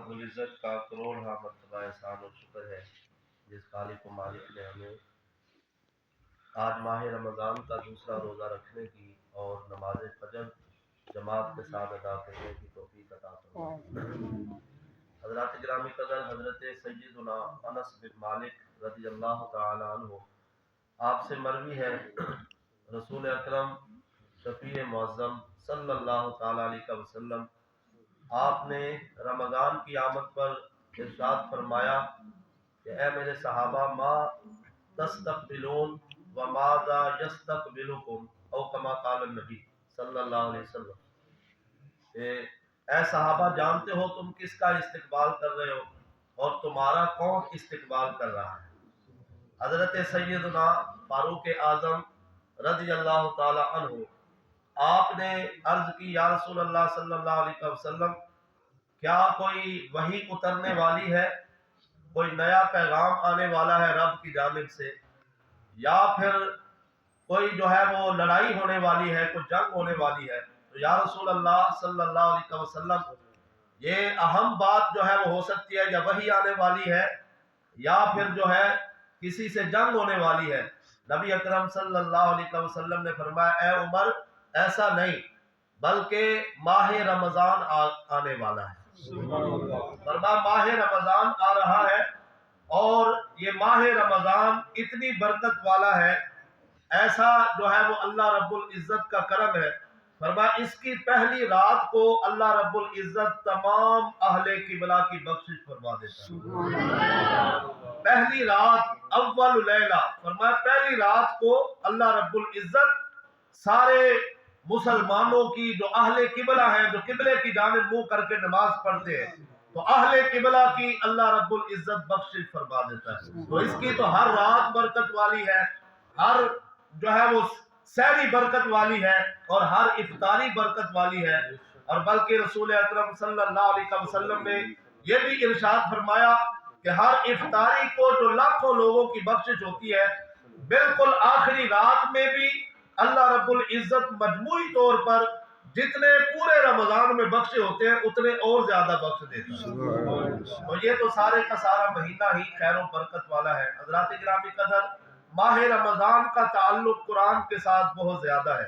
رب العزت کا کروڑ مرتبہ احسان و شکر ہے جس خالق و مالک نے ہمیں آج ماہ رمضان کا دوسرا روزہ رکھنے کی اور نماز فجر جماعت کے ساتھ ادا کرنے کی توفیق عطا فرمائے۔ حضرات گرامی قدر، حضرت سیدنا انس بن مالک رضی اللہ تعالی عنہ آپ سے مروی ہے، رسول اکرم شفیع معظم صلی اللہ تعالی علیہ وسلم آپ نے رمضان کی آمد پر ارشاد فرمایا کہ اے میرے صحابہ، ما تستقبلون وماذا یستقبلکم، او کما قال النبی صلی اللہ علیہ وسلم، کہ اے صحابہ جانتے ہو تم کس کا استقبال کر رہے ہو اور تمہارا کون استقبال کر رہا ہے۔ حضرت سیدنا فاروق اعظم رضی اللہ تعالی عنہ آپ نے عرض کی، یا رسول اللہ صلی اللہ علیہ وسلم، کیا کوئی وحی اترنے والی ہے، کوئی نیا پیغام آنے والا ہے رب کی جانب سے، یا پھر کوئی جو ہے وہ لڑائی ہونے والی ہے، کوئی جنگ ہونے والی ہے؟ تو یا رسول اللہ صلی اللہ علیہ وسلم، یہ اہم بات جو ہے وہ ہو سکتی ہے یا وحی آنے والی ہے یا پھر جو ہے کسی سے جنگ ہونے والی ہے۔ نبی اکرم صلی اللہ علیہ وسلم نے فرمایا، اے عمر ایسا نہیں، بلکہ ماہ رمضان آنے والا ہے۔ فرمایا ماہ رمضان آ رہا ہے، اور یہ ماہ رمضان اتنی برکت والا ہے، ایسا جو ہے وہ اللہ رب العزت کا کرم ہے۔ فرمایا اس کی پہلی رات کو اللہ رب العزت تمام اہل قبلہ کی بخشش فرما دیتا ہے۔ پہلی رات، اول لیلہ، فرمایا پہلی رات کو اللہ رب العزت سارے مسلمانوں کی جو اہل قبلہ ہیں، جو قبلے کی جانب منہ کر کے نماز پڑھتے ہیں، تو اہل قبلہ کی اللہ رب العزت بخشش فرما دیتا ہے۔ تو اس کی تو ہر رات برکت والی ہے، ہر جو ہے وہ سحری برکت والی ہے، اور ہر افطاری برکت والی ہے۔ اور بلکہ رسول اکرم صلی اللہ علیہ وسلم نے یہ بھی ارشاد فرمایا کہ ہر افطاری کو جو لاکھوں لوگوں کی بخشش ہوتی ہے، بالکل آخری رات میں بھی اللہ رب العزت مجموعی طور پر جتنے پورے رمضان میں بخشے ہوتے ہیں اتنے اور زیادہ بخش دیتا ہے۔ تو یہ تو سارے کا سارا مہینہ ہی خیر و برکت والا ہے۔ حضرات گرامی قدر، ماہ رمضان کا تعلق قرآن کے ساتھ بہت زیادہ ہے۔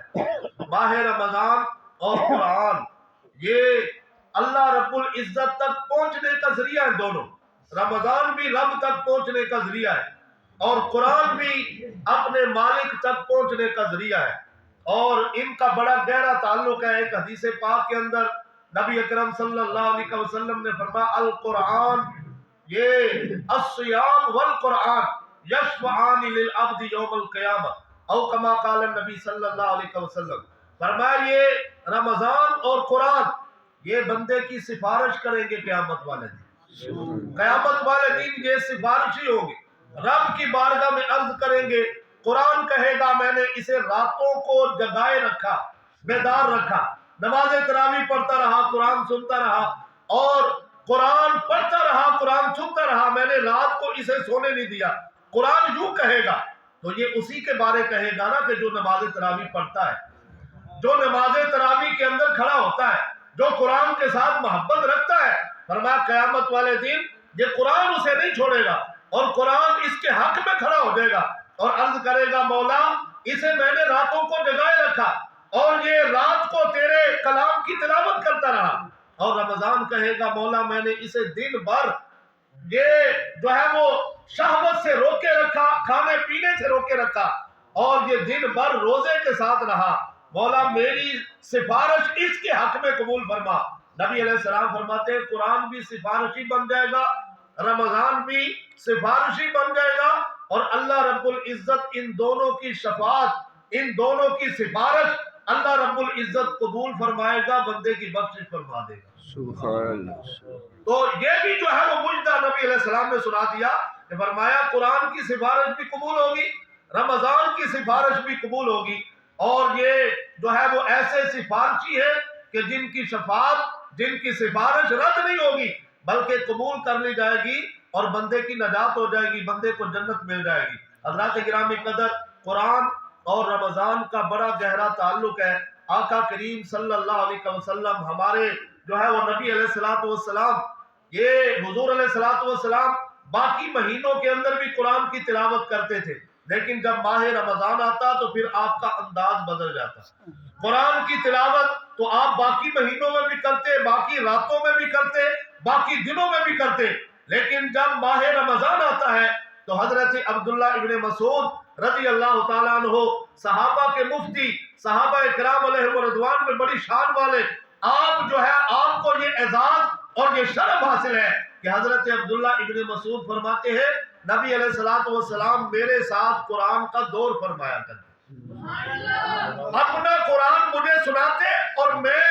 ماہ رمضان اور قرآن یہ اللہ رب العزت تک پہنچنے کا ذریعہ ہے۔ دونوں، رمضان بھی رب تک پہنچنے کا ذریعہ ہے، اور قرآن بھی اپنے مالک تک پہنچنے کا ذریعہ ہے، اور ان کا بڑا گہرا تعلق ہے۔ ایک حدیث پاک کے اندر نبی اکرم صلی اللہ علیہ وسلم نے فرمایا، القرآن، یہ الصیام والقرآن یشفعان للعبد یوم القیامہ، او کما قال النبی صلی اللہ علیہ وسلم۔ فرمایا یہ رمضان اور قرآن یہ بندے کی سفارش کریں گے قیامت والے دن۔ قیامت والے دن یہ سفارشی ہوں گے، رب کی بارگاہ میں عرض کریں گے۔ قرآن کہے گا میں نے اسے راتوں کو جگائے رکھا، بیدار رکھا، نماز تراویح پڑھتا رہا، قرآن سنتا رہا، اور قرآن پڑھتا رہا، قرآن سنتا رہا، میں نے رات کو اسے سونے نہیں دیا۔ قرآن یوں کہے گا، تو یہ اسی کے بارے کہے گا نا کہ جو نماز تراویح پڑھتا ہے، جو نماز تراویح کے اندر کھڑا ہوتا ہے، جو قرآن کے ساتھ محبت رکھتا ہے۔ فرمایا قیامت والے دن یہ قرآن اسے نہیں چھوڑے گا، اور قرآن اس کے حق میں کھڑا ہو جائے گا اور عرض کرے گا، مولا اسے میں نے راتوں کو جگائے رکھا، اور یہ رات کو تیرے کلام کی تلاوت کرتا رہا۔ اور رمضان کہے گا، مولا میں نے اسے دن بھر یہ جو ہے وہ شہوت سے روکے رکھا، کھانے پینے سے روکے رکھا، اور یہ دن بھر روزے کے ساتھ رہا، مولا میری سفارش اس کے حق میں قبول فرما۔ نبی علیہ السلام فرماتے ہیں قرآن بھی سفارشی بن جائے گا، رمضان بھی سفارشی بن جائے گا، اور اللہ رب العزت ان دونوں کی شفاعت، ان دونوں کی سفارش اللہ رب العزت قبول فرمائے گا، بندے کی بخشش فرما دے گا۔ سبحان اللہ۔ تو یہ بھی جو ہے وہ مجدہ نبی علیہ السلام نے سنا دیا کہ فرمایا قرآن کی سفارش بھی قبول ہوگی، رمضان کی سفارش بھی قبول ہوگی، اور یہ جو ہے وہ ایسے سفارشی ہے کہ جن کی شفاعت، جن کی سفارش رد نہیں ہوگی بلکہ قبول کر لی جائے گی، اور بندے کی نجات ہو جائے گی، بندے کو جنت مل جائے گی۔ حضرات گرامی قدر، قرآن اور رمضان کا بڑا گہرا تعلق ہے۔ آقا کریم صلی اللہ علیہ وسلم ہمارے جو ہے وہ نبی علیہ السلام یہ حضور علیہ الصلوۃ والسلام باقی مہینوں کے اندر بھی قرآن کی تلاوت کرتے تھے، لیکن جب ماہ رمضان آتا تو پھر آپ کا انداز بدل جاتا۔ قرآن کی تلاوت تو آپ باقی مہینوں میں بھی کرتے، باقی راتوں میں بھی کرتے، باقی دنوں میں بھی کرتے، لیکن جب ماہ رمضان آتا ہے تو حضرت عبداللہ ابن مسعود رضی اللہ تعالیٰ عنہ، صحابہ کے مفتی، صحابہ کرام علیہ رضوان میں بڑی شان والے، آپ جو ہے آپ کو یہ اعزاز اور یہ شرف حاصل ہے کہ حضرت عبداللہ ابن مسعود فرماتے ہیں نبی علیہ الصلوۃ والسلام میرے ساتھ قرآن کا دور فرمایا کرتے، اپنا قرآن مجھے سناتے اور میں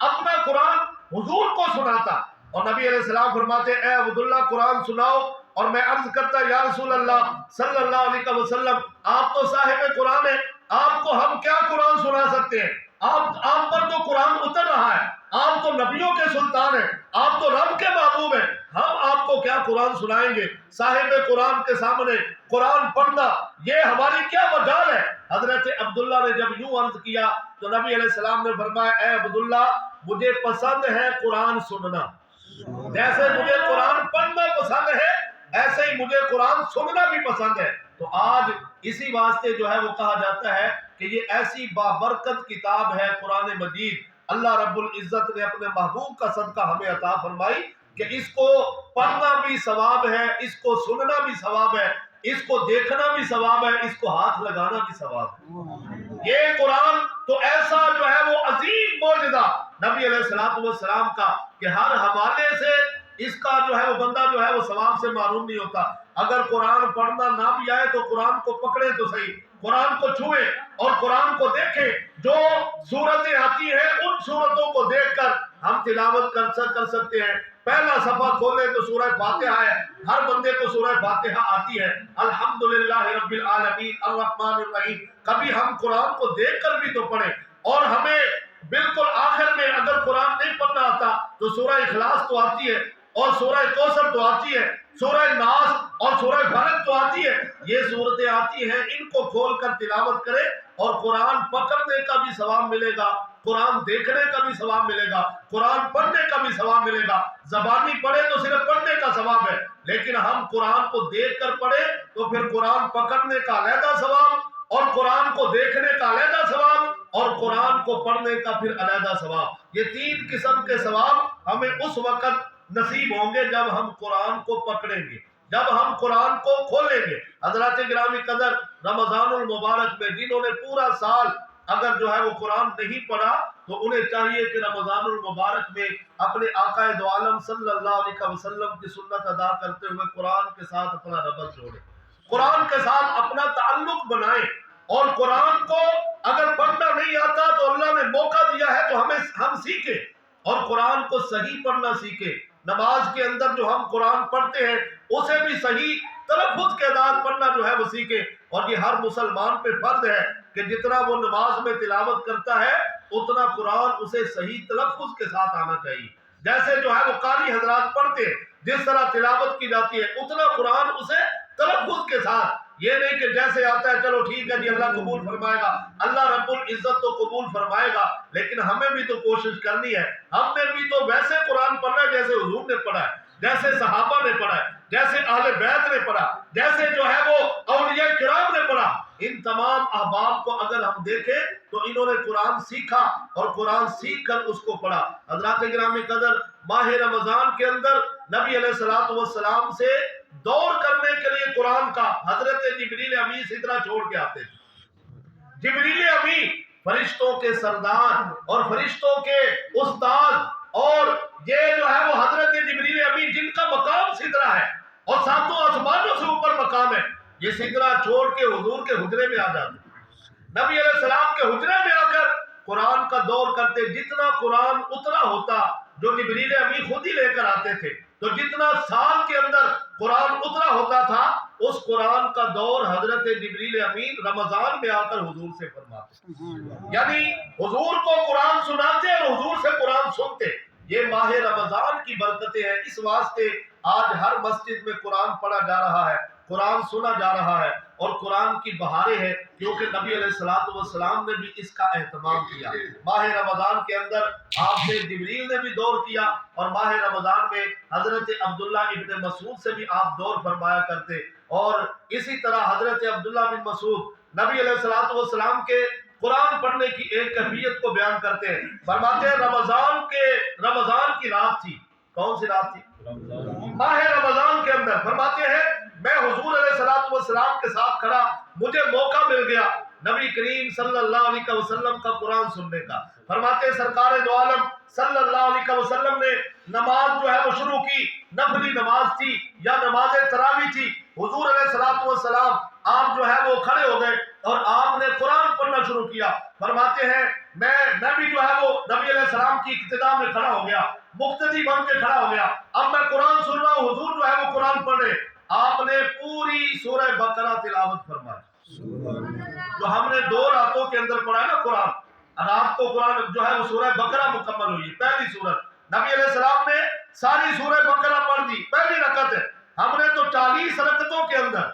اپنا قرآن حضور کو سناتا، اور نبی علیہ السلام فرماتے اے عبداللہ قرآن سناؤ، اور میں عرض کرتا یا رسول اللہ صلی اللہ علیہ وسلم آپ تو صاحب قرآن ہیں، آپ کو ہم کیا قرآن سنا سکتے ہیں، آپ پر تو قرآن اتر رہا ہے، آپ تو نبیوں کے سلطان ہیں، آپ تو رب کے محبوب ہیں، ہم آپ کو کیا قرآن سنائیں گے، صاحب قرآن کے سامنے قرآن پڑھنا یہ ہماری کیا مجال ہے۔ حضرت عبداللہ نے جب یوں عرض کیا تو نبی علیہ السلام نے فرمایا اے عبداللہ مجھے پسند ہے قرآن سننا، جیسے مجھے قرآن پڑھنا پسند ہے ایسے ہی مجھے قرآن سننا بھی پسند ہے۔ تو آج اسی واسطے جو ہے وہ کہا جاتا ہے کہ یہ ایسی بابرکت کتاب ہے قرآن مجید، اللہ رب العزت نے اپنے محبوب کا صدقہ ہمیں عطا فرمائی کہ اس کو پڑھنا بھی ثواب ہے، اس کو سننا بھی ثواب ہے، اس کو دیکھنا بھی ثواب ہے، اس کو ہاتھ لگانا بھی ثواب ہے۔ یہ قرآن تو ایسا جو ہے وہ عظیم معجزہ نبی علیہ الصلوۃ والسلام کا کہ ہر حوالے سے اس کا جو ہے وہ بندہ جو ہے وہ ثواب سے معروم نہیں ہوتا۔ اگر قرآن پڑھنا نہ بھی آئے تو قرآن کو پکڑے تو صحیح، قرآن کو چھوئے اور قرآن کو دیکھیں، جو صورتیں آتی ہیں ان صورتوں کو دیکھ کر ہم تلاوت کر سکتے ہیں۔ پہلا صفحہ کھولیں تو سورہ فاتحہ ہے، ہر بندے کو سورہ فاتحہ آتی ہے، الحمدللہ رب العالمین الرحمن الرحیم، کبھی ہم قرآن کو دیکھ کر بھی تو پڑھیں۔ اور ہمیں بالکل آخر میں اگر قرآن نہیں پڑھنا آتا تو سورہ اخلاص تو آتی ہے، اور سورہ کوثر تو آتی ہے، سورہ ناس اور سورہ فلق تو آتی ہے، یہ صورتیں آتی ہیں، ان کو کھول کر تلاوت کرے اور قرآن پکڑنے کا بھی ثواب ملے گا، قرآن دیکھنے کا بھی ثواب ملے گا، قرآن پڑھنے کا بھی ثواب ملے گا۔ زبانی پڑھے تو صرف پڑھنے کا ثواب ہے، لیکن ہم قرآن کو دیکھ کر پڑھے تو پھر قرآن پکڑنے کا علیحدہ ثواب، اور قرآن کو دیکھنے کا علیحدہ ثواب، اور قرآن کو پڑھنے کا پھر علیحدہ ثواب۔ یہ تین قسم کے ثواب ہمیں اس وقت نصیب ہوں گے جب ہم قرآن کو پکڑیں گے، جب ہم قرآن کو کھولیں گے۔ حضرات گرامی قدر، رمضان المبارک میں جنہوں نے پورا سال اگر جو ہے وہ قرآن نہیں پڑھا تو انہیں چاہیے کہ رمضان المبارک میں اپنے آقا دو عالم صلی اللہ علیہ وسلم کی سنت ادا کرتے ہوئے قرآن کے ساتھ اپنا ربط جوڑیں، قرآن کے ساتھ اپنا تعلق بنائیں، اور قرآن کو اگر پڑھنا نہیں آتا تو اللہ نے موقع دیا ہے تو ہم سیکھیں اور قرآن کو صحیح پڑھنا سیکھیں۔ نماز کے اندر جو ہم قرآن پڑھتے ہیں اسے بھی صحیح تلفظ کے ساتھ پڑھنا جو ہے وہ سیکھیں، اور یہ ہر مسلمان پہ فرض ہے کہ جتنا وہ نماز میں تلاوت کرتا ہے اتنا قرآن اسے صحیح تلفظ کے ساتھ آنا چاہیے۔ جیسے جو ہے وہ قاری حضرات پڑھتے ہیں، جس طرح تلاوت کی جاتی ہے اتنا قرآن اسے تلفظ کے ساتھ، یہ نہیں کہ جیسے آتا ہے چلو ٹھیک ہے جی اللہ قبول فرمائے گا، اللہ رب العزت تو قبول فرمائے گا، لیکن ہمیں بھی تو کوشش کرنی ہے، ہم نے بھی تو ویسے قرآن پڑھنا ہے جیسے حضور نے پڑھا ہے، جیسے صحابہ نے پڑھا ہے، جیسے اہل بیت نے پڑھا، جیسے جو ہے وہ اولیاء کرام نے پڑھا۔ ان تمام احباب کو اگر ہم دیکھیں تو انہوں نے قرآن سیکھا اور قرآن سیکھ کر اس کو پڑھا۔ حضرات گرامی قدر، ماہ رمضان کے اندر نبی علیہ الصلوۃ والسلام سے دور کرنے کے لیے قرآن کا حضرت جبریل امین سدرہ چھوڑ کے آتے تھے۔ جبریل امین فرشتوں کے سردار اور فرشتوں کے استاد، اور یہ جو ہے وہ حضرت جبریل امین جن کا مقام سدرہ ہے اور ساتوں آسمانوں سے اوپر مقام ہے، یہ سدرہ چھوڑ کے حضور کے حجرے میں آ جاتے، نبی علیہ السلام کے حجرے میں آ کر قرآن کا دور کرتے۔ جتنا قرآن اتنا ہوتا جو جبریل امین خود ہی لے کر آتے تھے، تو جتنا سال کے اندر قرآن اتنا ہوتا تھا اس قرآن کا دور حضرت جبریل امین رمضان میں آ کر حضور سے فرماتے، یعنی حضور کو قرآن سناتے اور حضور سے قرآن سنتے۔ یہ ماہ رمضان کی برکتیں ہیں، اس واسطے آج ہر مسجد میں قرآن پڑھا جا رہا ہے، قرآن سنا جا رہا ہے، اور قرآن کی بہاریں ہیں، کیونکہ نبی علیہ الصلوۃ والسلام نے بھی اس کا اہتمام کیا۔ ماہ رمضان کے اندر آپ سے جبریل نے بھی دور کیا، اور ماہ رمضان میں حضرت عبداللہ ابن مسعود سے بھی آپ دور فرمایا کرتے، اور اسی طرح حضرت عبداللہ بن مسعود نبی علیہ الصلوۃ والسلام کے قرآن پڑھنے کی ایک کیفیت کو بیان کرتے ہیں، فرماتے ہیں رمضان کی رات تھی۔ کون سی رات تھی؟ ماہ رمضان کے اندر فرماتے ہیں میں حضور علیہ الصلوۃ والسلام کے ساتھ کھڑا، مجھے موقع مل گیا نبی کریم صلی اللہ علیہ وسلم کا قرآن سننے کا۔ فرماتے ہیں سرکار دو عالم صلی اللہ علیہ وسلم نے نماز جو ہے وہ شروع کی، نفلی نماز تھی یا نماز تراویح تھی۔ حضور علیہ الصلوۃ والسلام آپ جو ہے وہ کھڑے ہو گئے اور آپ نے قرآن پڑھنا شروع کیا۔ فرماتے ہیں میں بھی جو ہے وہ نبی علیہ السلام کی اقتداء میں کھڑا ہو گیا، مقتدی بن کے کھڑا ہو گیا۔ اب میں قرآن سن رہا ہوں، حضور جو ہے وہ قرآن پڑھ رہے، آپ نے پوری سورہ بقرہ تلاوت فرمائی، جو ہم نے 2 راتوں کے اندر پڑھا ہے نا قرآن، رات کو قرآن جو ہے وہ سورہ بقرہ مکمل ہوئی، پہلی سورت نبی علیہ السلام نے ساری سورہ بقرہ پڑھ دی، پہلی رکعت ہے۔ ہم نے تو 40 رکعتوں کے اندر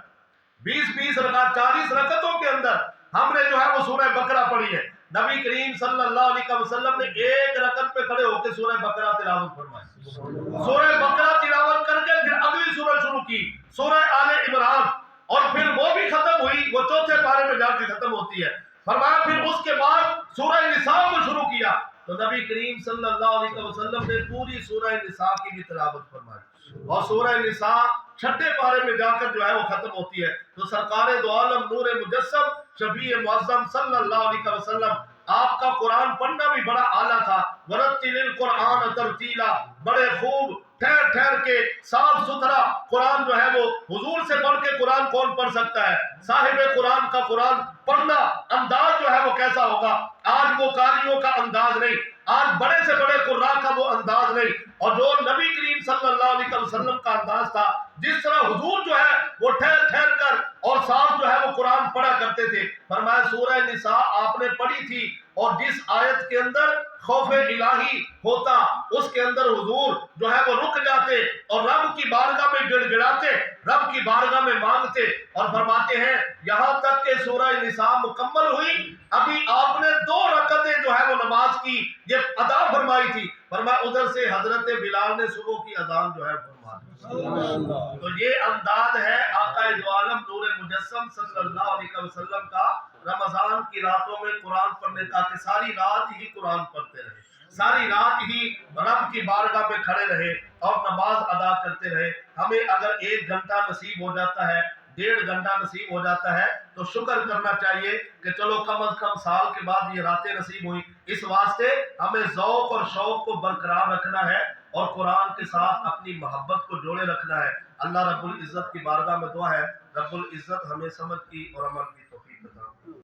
20 رکعت 40 رکعتوں کے اندر ہم نے جو ہے وہ سورہ بقرہ پڑھی ہے۔ نبی کریم صلی اللہ علیہ وسلم نے ایک رکعت پہ کھڑے ہو کے سورہ بقرہ تلاوت فرمائی، سورہ بقرہ تلاوت کر کے پھر اگلی سورہ شروع کی، سورہ آل عمران، اور پھر وہ بھی ختم ہوئی، وہ چوتھے پارے میں جا کے ختم ہوتی ہے۔ فرمایا پھر اس کے بعد سورہ نساء کو شروع کیا، تو نبی کریم صلی اللہ علیہ وسلم نے پوری سورہ نساء کی بھی تلاوت فرمائی، اور سورہ نساء چھٹے پارے میں جا کر جو ہے وہ ختم ہوتی ہے۔ تو سرکار دو عالم نور مجسم شفیع معظم صلی اللہ علیہ وسلم آپ کا قرآن پڑھنا بھی بڑا اعلیٰ تھا، ورتل القرآن ترتیلا، بڑے خوب ٹھہر ٹھہر کے صاف ستھرا قرآن جو ہے وہ، حضور سے بڑھ کے قرآن کون پڑھ سکتا ہے؟ صاحب قرآن کا قرآن پڑھنا انداز جو ہے وہ کیسا ہوگا؟ آج وہ قاریوں کا انداز نہیں، آج بڑے سے بڑے قراء کا وہ انداز نہیں، اور جو نبی کریم صلی اللہ علیہ وسلم کا انداز تھا، جس طرح حضور جو ہے وہ ٹھہر ٹھہر کر اور صاف جو ہے وہ قرآن پڑھا کرتے تھے۔ فرمایا سورہ نساء آپ نے پڑھی تھی، اور جس آیت کے اندر خوف الہی ہوتا اس کے اندر حضور جو ہے وہ رک جاتے اور رب کی بارگاہ میں گڑ گڑاتے، رب کی بارگاہ میں مانگتے، اور فرماتے ہیں یہاں تک کہ سورہ نساء مکمل ہوئی، ابھی آپ نے 2 رکعتیں جو ہے وہ نماز کی یہ ادا فرمائی تھی۔ فرمایا ادھر سے حضرت بلال نے صبح کی اذان جو ہے فرما دی۔ تو یہ انداز ہے آقا دو عالم نور مجسم صلی اللہ علیہ وسلم کا رمضان کی راتوں میں قرآن پڑھنے کا، کہ ساری رات ہی قرآن پڑھتے رہے، ساری رات ہی رب کی بارگاہ میں کھڑے رہے اور نماز ادا کرتے رہے۔ ہمیں اگر 1 گھنٹہ نصیب ہو جاتا ہے، 1.5 گھنٹہ نصیب ہو جاتا ہے، تو شکر کرنا چاہیے کہ چلو کم از کم سال کے بعد یہ راتیں نصیب ہوئی۔ اس واسطے ہمیں ذوق اور شوق کو برقرار رکھنا ہے اور قرآن کے ساتھ اپنی محبت کو جوڑے رکھنا ہے۔ اللہ رب العزت کی بارگاہ میں دعا ہے رب العزت ہمیں سمجھ کی اور عمل کی توفیق عطا فرمائے۔